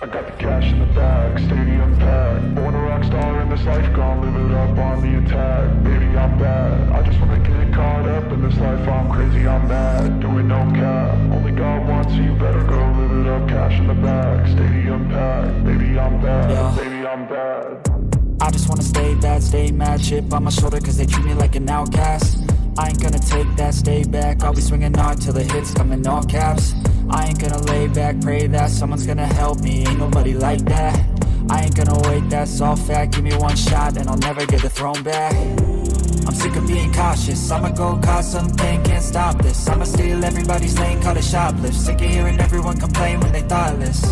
I got the cash in the bag, stadium packed. Born a rock star in this life, gon' live it up on the attack. Baby, I'm bad, I just wanna get caught up in this life. I'm crazy, I'm mad, doing no cap. Only God wants, so you better go live it up. Cash in the bag, stadium packed. Baby, I'm bad, Yeah. baby, I'm bad. I just wanna stay bad, stay mad. Chip on my shoulder cause they treat me like an outcast. I ain't gonna take that, stay back. I'll be swinging hard till the hits come in all caps. I ain't gonna lay back, pray that someone's gonna help me. Ain't nobody like that. I ain't gonna wait, that's all fact. Give me one shot and I'll never get the throne back. I'm sick of being cautious, I'ma go cause something, can't stop this. I'ma steal everybody's lane, call it shoplift. Sick of hearing everyone complain when they thoughtless.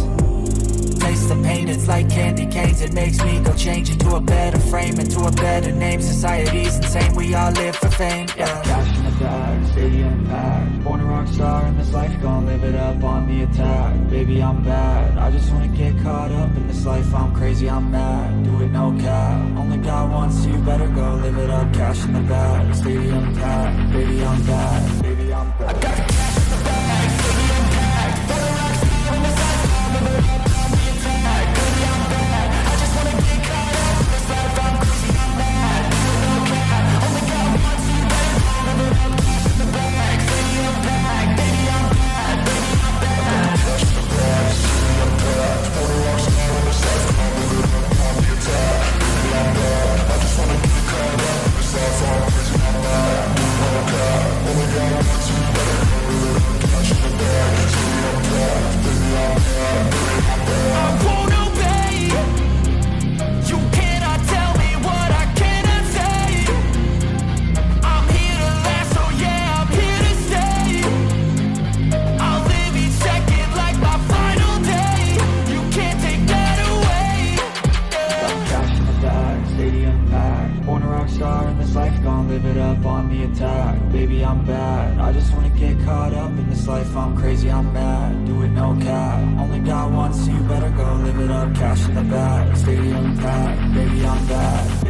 Taste the pain, it's like candy canes. It makes me go change into a better frame, into a better name. Society's insane, we all live for fame, yeah. Cash in the bag, stadium packed. Born a rock star in this life, gon' live it up on the attack. Baby, I'm bad, I just wanna get caught up in this life. I'm crazy, I'm mad, do it no cap. Only God wants, so you better go live it up. Cash in the bag, stadium packed. Baby, I'm bad, baby, I'm bad. I got the cash in the bag, stadium packed. Born a rock star in this life, gon' live it up. Live it up on the attack, baby, I'm bad. I just wanna get caught up in this life. I'm crazy, I'm mad, do it no cap. Only God wants, so you better go live it up. Cash in the bag, stadium packed, baby, I'm bad.